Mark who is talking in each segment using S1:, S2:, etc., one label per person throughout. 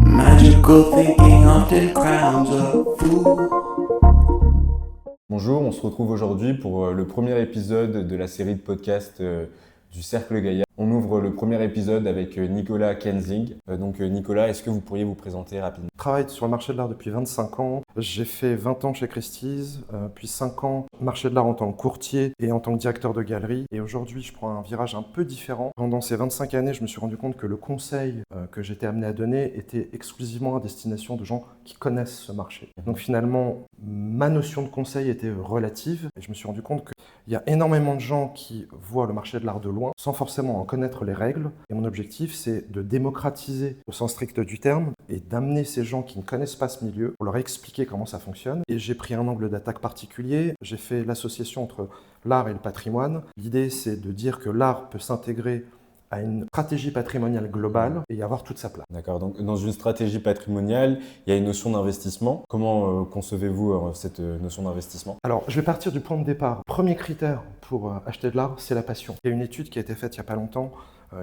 S1: Magical thinking often crowns a fool.
S2: Bonjour, on se retrouve aujourd'hui pour le premier épisode de la série de podcasts du Cercle Gaillard. On ouvre le premier épisode avec Nicolas Kenzing. Nicolas, est-ce que vous pourriez vous présenter rapidement?
S3: Je travaille sur le marché de l'art depuis 25 ans. J'ai fait 20 ans chez Christie's, puis 5 ans marché de l'art en tant que courtier et en tant que directeur de galerie. Et aujourd'hui, je prends un virage un peu différent. Pendant ces 25 années, je me suis rendu compte que le conseil que j'étais amené à donner était exclusivement à destination de gens qui connaissent ce marché. Donc finalement, ma notion de conseil était relative et je me suis rendu compte qu'il y a énormément de gens qui voient le marché de l'art de loin sans forcément en connaître les règles. Et mon objectif, c'est de démocratiser au sens strict du terme et d'amener ces gens qui ne connaissent pas ce milieu pour leur expliquer comment ça fonctionne. Et j'ai pris un angle d'attaque particulier. J'ai fait l'association entre l'art et le patrimoine. L'idée, c'est de dire que l'art peut s'intégrer à une stratégie patrimoniale globale et y avoir toute sa place.
S2: D'accord, donc dans une stratégie patrimoniale, il y a une notion d'investissement. Comment concevez-vous cette notion d'investissement?
S3: Alors, je vais partir du point de départ. Premier critère pour acheter de l'art, c'est la passion. Il y a une étude qui a été faite il n'y a pas longtemps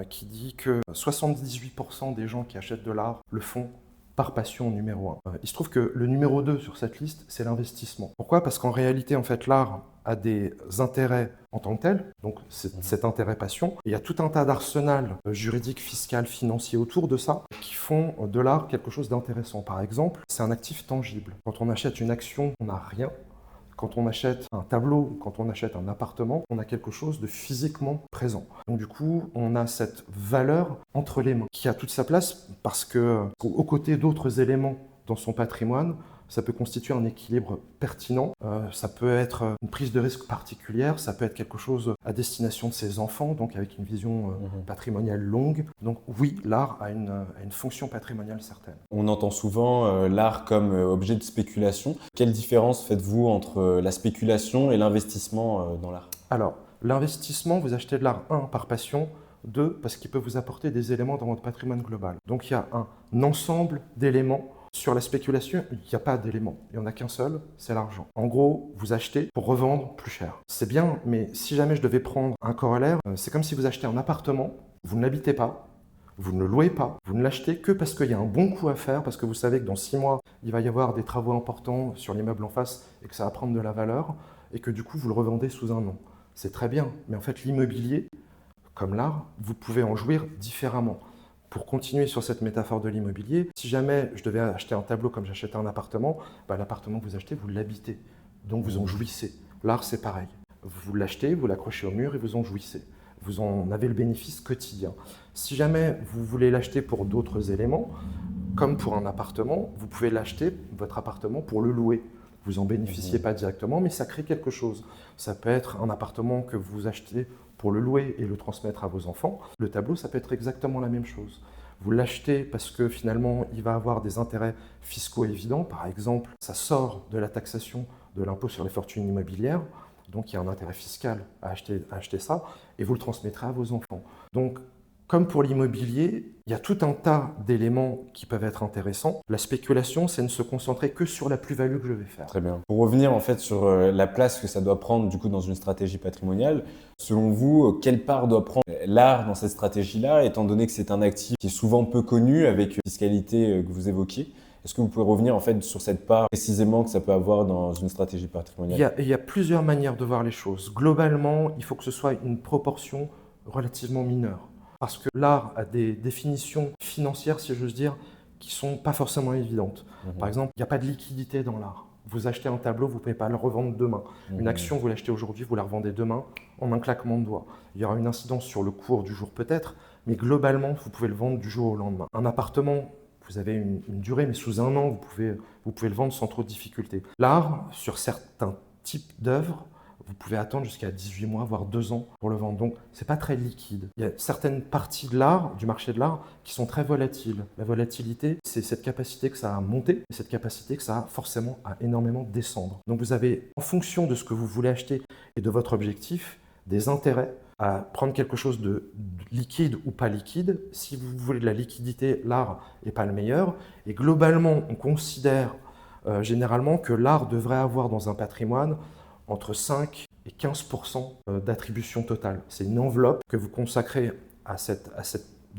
S3: qui dit que 78% des gens qui achètent de l'art le font par passion numéro 1. Il se trouve que le numéro 2 sur cette liste, c'est l'investissement. Pourquoi? Parce qu'en réalité, en fait, l'art a des intérêts en tant que tel, donc cet intérêt passion. Et il y a tout un tas d'arsenal juridique, fiscal, financier autour de ça qui font de l'art quelque chose d'intéressant. Par exemple, c'est un actif tangible. Quand on achète une action, on n'a rien. Quand on achète un tableau, quand on achète un appartement, on a quelque chose de physiquement présent. Donc du coup, on a cette valeur entre les mains qui a toute sa place parce que, aux côtés d'autres éléments dans son patrimoine, ça peut constituer un équilibre pertinent, ça peut être une prise de risque particulière, ça peut être quelque chose à destination de ses enfants, donc avec une vision patrimoniale longue. Donc oui, l'art a une fonction patrimoniale certaine.
S2: On entend souvent l'art comme objet de spéculation. Quelle différence faites-vous entre la spéculation et l'investissement dans l'art?
S3: Alors, l'investissement, vous achetez de l'art, 1, par passion, 2, parce qu'il peut vous apporter des éléments dans votre patrimoine global. Donc il y a un ensemble d'éléments. Sur la spéculation, il n'y a pas d'élément. Il n'y en a qu'un seul, c'est l'argent. En gros, vous achetez pour revendre plus cher. C'est bien, mais si jamais je devais prendre un corollaire, c'est comme si vous achetez un appartement, vous ne l'habitez pas, vous ne le louez pas, vous ne l'achetez que parce qu'il y a un bon coup à faire, parce que vous savez que dans 6 mois, il va y avoir des travaux importants sur l'immeuble en face et que ça va prendre de la valeur, et que du coup, vous le revendez sous un nom. C'est très bien, mais en fait, l'immobilier, comme l'art, vous pouvez en jouir différemment. Pour continuer sur cette métaphore de l'immobilier, si jamais je devais acheter un tableau comme j'achète un appartement, l'appartement que vous achetez, vous l'habitez, donc vous en jouissez. L'art, c'est pareil. Vous l'achetez, vous l'accrochez au mur et vous en jouissez. Vous en avez le bénéfice quotidien. Si jamais vous voulez l'acheter pour d'autres éléments, comme pour un appartement, vous pouvez l'acheter, votre appartement, pour le louer. Vous n'en bénéficiez pas directement, mais ça crée quelque chose. Ça peut être un appartement que vous achetez pour le louer et le transmettre à vos enfants. Le tableau, ça peut être exactement la même chose. Vous l'achetez parce que finalement, il va avoir des intérêts fiscaux évidents. Par exemple, ça sort de la taxation de l'impôt sur les fortunes immobilières. Donc, il y a un intérêt fiscal à acheter ça et vous le transmettrez à vos enfants. Donc, comme pour l'immobilier, il y a tout un tas d'éléments qui peuvent être intéressants. La spéculation, c'est ne se concentrer que sur la plus-value que je vais faire.
S2: Très bien. Pour revenir en fait sur la place que ça doit prendre du coup dans une stratégie patrimoniale, selon vous, quelle part doit prendre l'art dans cette stratégie-là, étant donné que c'est un actif qui est souvent peu connu avec la fiscalité que vous évoquiez? Est-ce que vous pouvez revenir en fait sur cette part précisément que ça peut avoir dans une stratégie patrimoniale?
S3: Il y a plusieurs manières de voir les choses. Globalement, il faut que ce soit une proportion relativement mineure. Parce que l'art a des définitions financières, si j'ose dire, qui ne sont pas forcément évidentes. Par exemple, il n'y a pas de liquidité dans l'art. Vous achetez un tableau, vous ne pouvez pas le revendre demain. Une action, vous l'achetez aujourd'hui, vous la revendez demain en un claquement de doigts. Il y aura une incidence sur le cours du jour peut-être, mais globalement, vous pouvez le vendre du jour au lendemain. Un appartement, vous avez une durée, mais sous un an, vous pouvez le vendre sans trop de difficulté. L'art, sur certains types d'œuvres, vous pouvez attendre jusqu'à 18 mois, voire 2 ans pour le vendre. Donc, ce n'est pas très liquide. Il y a certaines parties de l'art, du marché de l'art, qui sont très volatiles. La volatilité, c'est cette capacité que ça a à monter et cette capacité que ça a forcément à énormément descendre. Donc, vous avez, en fonction de ce que vous voulez acheter et de votre objectif, des intérêts à prendre quelque chose de liquide ou pas liquide. Si vous voulez de la liquidité, l'art n'est pas le meilleur. Et globalement, on considère généralement que l'art devrait avoir dans un patrimoine entre 5 et 15% d'attribution totale. C'est une enveloppe que vous consacrez à cette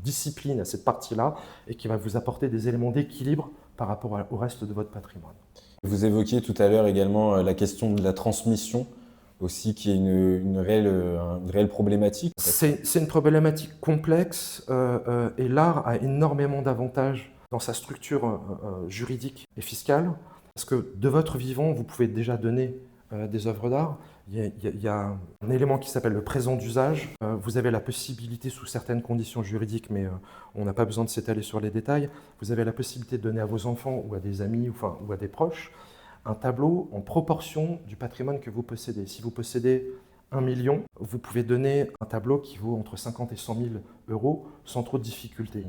S3: discipline, à cette partie-là, et qui va vous apporter des éléments d'équilibre par rapport au reste de votre patrimoine.
S2: Vous évoquiez tout à l'heure également la question de la transmission aussi, qui est une réelle problématique.
S3: C'est une problématique complexe et l'art a énormément d'avantages dans sa structure juridique et fiscale, parce que de votre vivant, vous pouvez déjà donner des œuvres d'art. Il y a un élément qui s'appelle le présent d'usage. Vous avez la possibilité, sous certaines conditions juridiques, mais on n'a pas besoin de s'étaler sur les détails, vous avez la possibilité de donner à vos enfants ou à des amis ou à des proches un tableau en proportion du patrimoine que vous possédez. Si vous possédez 1 million, vous pouvez donner un tableau qui vaut entre 50 et 100 000 euros sans trop de difficulté.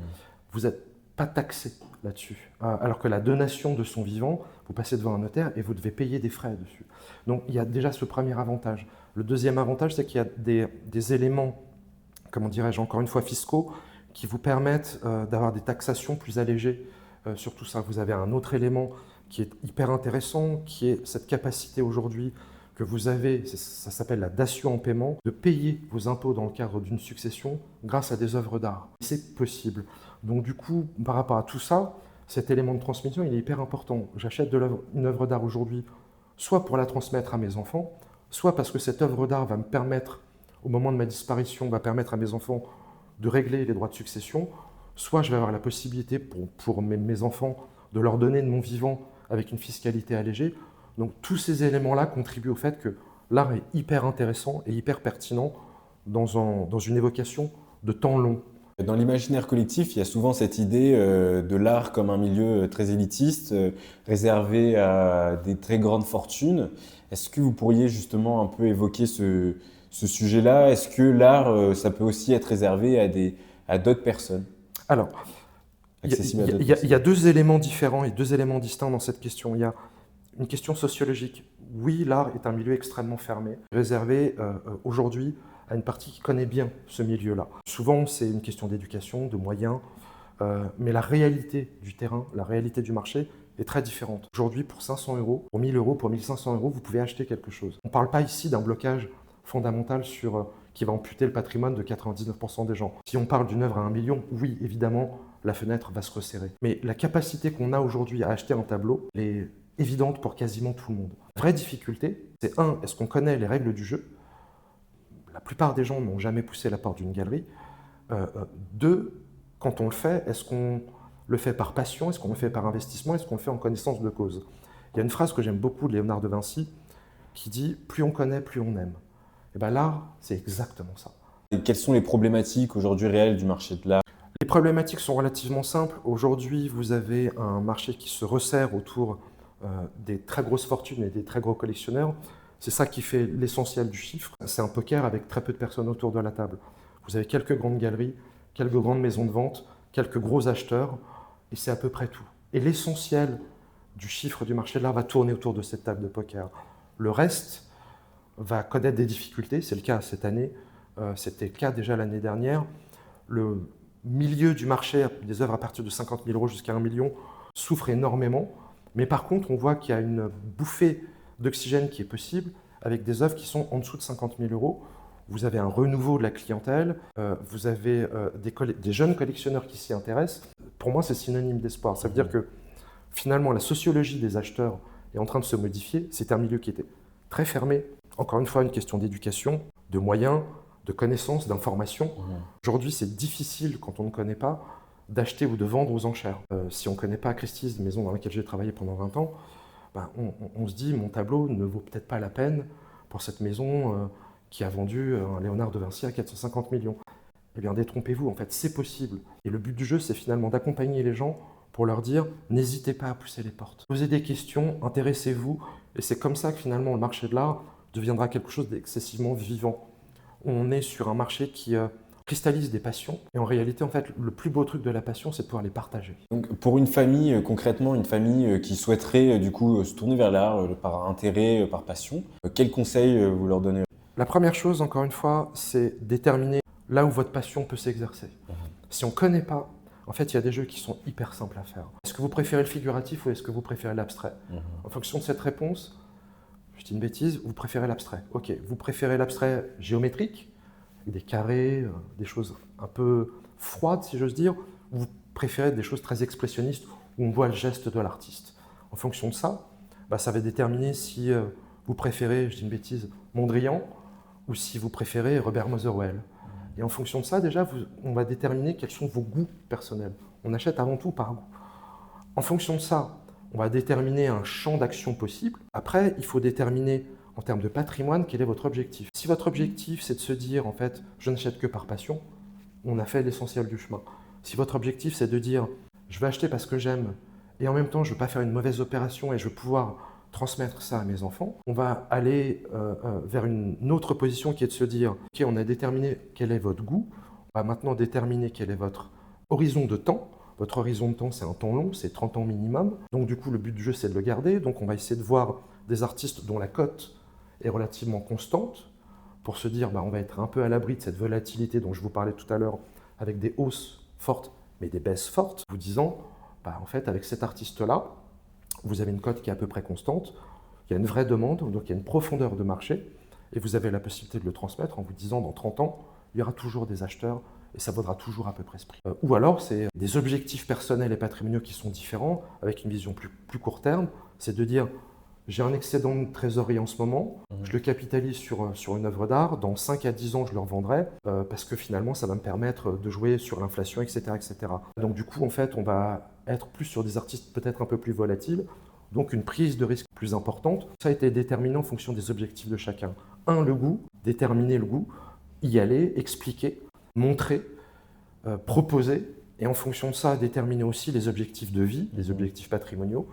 S3: Vous n'êtes pas taxé là-dessus. Alors que la donation de son vivant, vous passez devant un notaire et vous devez payer des frais dessus. Donc il y a déjà ce premier avantage. Le deuxième avantage, c'est qu'il y a des éléments, comment dirais-je, encore une fois fiscaux, qui vous permettent d'avoir des taxations plus allégées sur tout ça. Vous avez un autre élément qui est hyper intéressant, qui est cette capacité aujourd'hui que vous avez, ça s'appelle la dation en paiement, de payer vos impôts dans le cadre d'une succession grâce à des œuvres d'art. C'est possible. Donc du coup, par rapport à tout ça, cet élément de transmission, il est hyper important. J'achète une œuvre d'art aujourd'hui, soit pour la transmettre à mes enfants, soit parce que cette œuvre d'art va me permettre, au moment de ma disparition, va permettre à mes enfants de régler les droits de succession, soit je vais avoir la possibilité pour mes enfants de leur donner de mon vivant avec une fiscalité allégée. Donc tous ces éléments-là contribuent au fait que l'art est hyper intéressant et hyper pertinent dans une évocation de temps long.
S2: Dans l'imaginaire collectif, il y a souvent cette idée de l'art comme un milieu très élitiste, réservé à des très grandes fortunes. Est-ce que vous pourriez justement un peu évoquer ce sujet-là? Est-ce que l'art, ça peut aussi être réservé à d'autres personnes?
S3: Alors, il y a deux éléments différents et deux éléments distincts dans cette question. Il y a une question sociologique. Oui, l'art est un milieu extrêmement fermé, réservé aujourd'hui à une partie qui connaît bien ce milieu-là. Souvent, c'est une question d'éducation, de moyens, mais la réalité du terrain, la réalité du marché est très différente. Aujourd'hui, pour 500 euros, pour 1000 euros, pour 1500 euros, vous pouvez acheter quelque chose. On ne parle pas ici d'un blocage fondamental qui va amputer le patrimoine de 99% des gens. Si on parle d'une œuvre à 1 million, oui, évidemment, la fenêtre va se resserrer. Mais la capacité qu'on a aujourd'hui à acheter un tableau est évidente pour quasiment tout le monde. La vraie difficulté, c'est est-ce qu'on connaît les règles du jeu? La plupart des gens n'ont jamais poussé la porte d'une galerie. Deux, quand on le fait, est-ce qu'on le fait par passion? Est-ce qu'on le fait par investissement? Est-ce qu'on le fait en connaissance de cause? Il y a une phrase que j'aime beaucoup de Léonard de Vinci qui dit « Plus on connaît, plus on aime ». Et bien l'art, c'est exactement ça.
S2: Et quelles sont les problématiques aujourd'hui réelles du marché de l'art?
S3: Les problématiques sont relativement simples. Aujourd'hui, vous avez un marché qui se resserre autour des très grosses fortunes et des très gros collectionneurs. C'est ça qui fait l'essentiel du chiffre. C'est un poker avec très peu de personnes autour de la table. Vous avez quelques grandes galeries, quelques grandes maisons de vente, quelques gros acheteurs, et c'est à peu près tout. Et l'essentiel du chiffre du marché de l'art va tourner autour de cette table de poker. Le reste va connaître des difficultés, c'est le cas cette année, c'était le cas déjà l'année dernière. Le milieu du marché des œuvres à partir de 50 000 euros jusqu'à 1 million souffre énormément, mais par contre on voit qu'il y a une bouffée d'oxygène qui est possible avec des œuvres qui sont en dessous de 50 000 euros. Vous avez un renouveau de la clientèle, vous avez des jeunes collectionneurs qui s'y intéressent. Pour moi, c'est synonyme d'espoir. Ça veut dire que finalement, la sociologie des acheteurs est en train de se modifier. C'est un milieu qui était très fermé. Encore une fois, une question d'éducation, de moyens, de connaissances, d'informations. Aujourd'hui, c'est difficile, quand on ne connaît pas, d'acheter ou de vendre aux enchères. Si on ne connaît pas Christie's, maison dans laquelle j'ai travaillé pendant 20 ans, on se dit, mon tableau ne vaut peut-être pas la peine pour cette maison qui a vendu un Léonard de Vinci à 450 millions. Eh bien, détrompez-vous, en fait, c'est possible. Et le but du jeu, c'est finalement d'accompagner les gens pour leur dire, n'hésitez pas à pousser les portes. Posez des questions, intéressez-vous, et c'est comme ça que finalement le marché de l'art deviendra quelque chose d'excessivement vivant. On est sur un marché qui cristallise des passions, et en réalité, en fait, le plus beau truc de la passion, c'est de pouvoir les partager.
S2: Donc, pour une famille, concrètement, une famille qui souhaiterait du coup se tourner vers l'art par intérêt, par passion, quels conseils vous leur donnez?
S3: La première chose, encore une fois, c'est déterminer là où votre passion peut s'exercer. Si on ne connaît pas, en fait, il y a des jeux qui sont hyper simples à faire. Est-ce que vous préférez le figuratif ou est-ce que vous préférez l'abstrait? En fonction de cette réponse, je dis une bêtise, vous préférez l'abstrait. Ok, vous préférez l'abstrait géométrique, avec des carrés, des choses un peu froides, si j'ose dire, ou vous préférez des choses très expressionnistes où on voit le geste de l'artiste. En fonction de ça, ça va déterminer si vous préférez, je dis une bêtise, Mondrian, ou si vous préférez Robert Motherwell. Et en fonction de ça, déjà, on va déterminer quels sont vos goûts personnels. On achète avant tout par goût. En fonction de ça, on va déterminer un champ d'action possible. Après, il faut déterminer, en termes de patrimoine, quel est votre objectif. Si votre objectif, c'est de se dire, en fait, je n'achète que par passion, on a fait l'essentiel du chemin. Si votre objectif, c'est de dire, je vais acheter parce que j'aime, et en même temps, je ne veux pas faire une mauvaise opération et je veux pouvoir transmettre ça à mes enfants, on va aller vers une autre position qui est de se dire, ok, on a déterminé quel est votre goût, on va maintenant déterminer quel est votre horizon de temps. Votre horizon de temps, c'est un temps long, c'est 30 ans minimum. Donc du coup, le but du jeu, c'est de le garder. Donc on va essayer de voir des artistes dont la cote est relativement constante pour se dire, on va être un peu à l'abri de cette volatilité dont je vous parlais tout à l'heure, avec des hausses fortes, mais des baisses fortes, vous disant, en fait, avec cet artiste-là, vous avez une cote qui est à peu près constante, il y a une vraie demande, donc il y a une profondeur de marché, et vous avez la possibilité de le transmettre en vous disant, dans 30 ans, il y aura toujours des acheteurs, et ça vaudra toujours à peu près ce prix. Ou alors, c'est des objectifs personnels et patrimoniaux qui sont différents, avec une vision plus court terme, c'est de dire, j'ai un excédent de trésorerie en ce moment, je le capitalise sur une œuvre d'art, dans 5 à 10 ans, je le revendrai, parce que finalement, ça va me permettre de jouer sur l'inflation, etc., etc. Donc du coup, en fait, on va être plus sur des artistes peut-être un peu plus volatiles, donc une prise de risque plus importante. Ça a été déterminé en fonction des objectifs de chacun. Le goût, déterminer le goût, y aller, expliquer, montrer, proposer, et en fonction de ça, déterminer aussi les objectifs de vie, les objectifs patrimoniaux.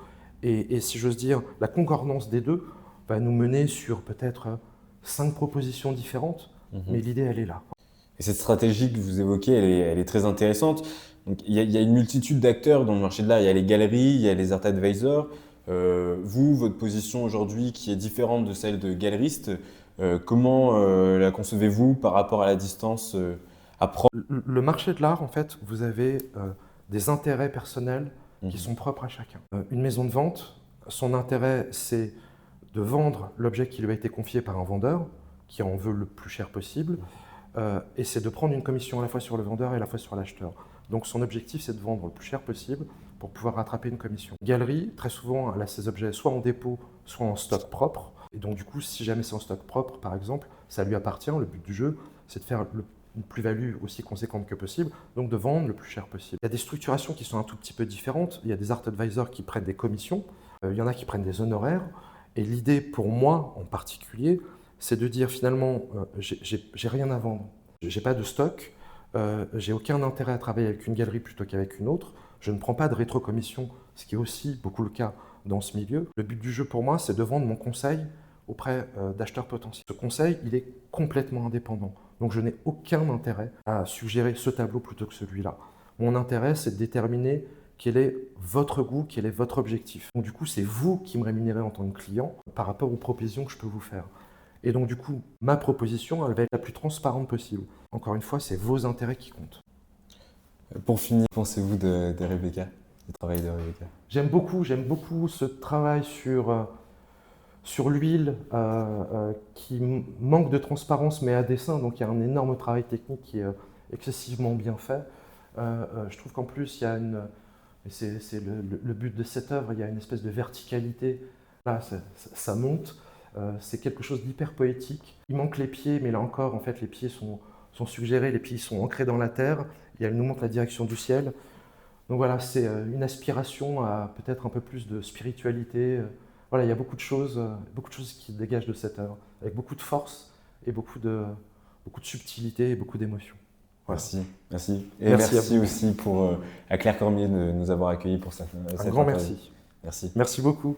S3: Et si j'ose dire, la concordance des deux va nous mener sur peut-être 5 propositions différentes, mais l'idée, elle est là.
S2: Et cette stratégie que vous évoquez, elle est très intéressante. Donc, il y a une multitude d'acteurs dans le marché de l'art. Il y a les galeries, il y a les art advisors. Vous, votre position aujourd'hui qui est différente de celle de galeriste, comment la concevez-vous par rapport à la distance à prendre?
S3: Le marché de l'art, en fait, vous avez des intérêts personnels qui sont propres à chacun. Une maison de vente, son intérêt, c'est de vendre l'objet qui lui a été confié par un vendeur, qui en veut le plus cher possible, et c'est de prendre une commission à la fois sur le vendeur et à la fois sur l'acheteur. Donc son objectif, c'est de vendre le plus cher possible pour pouvoir rattraper une commission. Galerie, très souvent, elle a ses objets soit en dépôt, soit en stock propre, et donc du coup, si jamais c'est en stock propre, par exemple, ça lui appartient. Le but du jeu, c'est de faire une plus-value aussi conséquente que possible, donc de vendre le plus cher possible. Il y a des structurations qui sont un tout petit peu différentes. Il y a des art advisors qui prennent des commissions, il y en a qui prennent des honoraires, et l'idée pour moi en particulier, c'est de dire finalement, j'ai rien à vendre, j'ai pas de stock, j'ai aucun intérêt à travailler avec une galerie plutôt qu'avec une autre, je ne prends pas de rétrocommission, ce qui est aussi beaucoup le cas dans ce milieu. Le but du jeu pour moi, c'est de vendre mon conseil auprès d'acheteurs potentiels. Ce conseil, il est complètement indépendant. Donc je n'ai aucun intérêt à suggérer ce tableau plutôt que celui-là. Mon intérêt, c'est de déterminer quel est votre goût, quel est votre objectif. Donc du coup, c'est vous qui me rémunérez en tant que client par rapport aux propositions que je peux vous faire. Et donc du coup, ma proposition, elle va être la plus transparente possible. Encore une fois, c'est vos intérêts qui comptent.
S2: Pour finir, que pensez-vous de Rebecca, du travail de Rebecca?
S3: J'aime beaucoup ce travail sur l'huile qui manque de transparence mais à dessein, donc il y a un énorme travail technique qui est excessivement bien fait. Je trouve qu'en plus il y a c'est le but de cette œuvre, il y a une espèce de verticalité, là ça monte, c'est quelque chose d'hyper poétique. Il manque les pieds, mais là encore en fait les pieds sont suggérés, les pieds sont ancrés dans la terre, et elle nous montre la direction du ciel. Donc voilà, c'est une aspiration à peut-être un peu plus de spiritualité. Voilà, il y a beaucoup de choses qui dégagent de cette œuvre, avec beaucoup de force et beaucoup de subtilité et beaucoup d'émotion. Voilà.
S2: Merci. Et merci aussi à Claire Cormier de nous avoir accueillis pour cette
S3: Un grand merci.
S2: Merci.
S3: Merci beaucoup.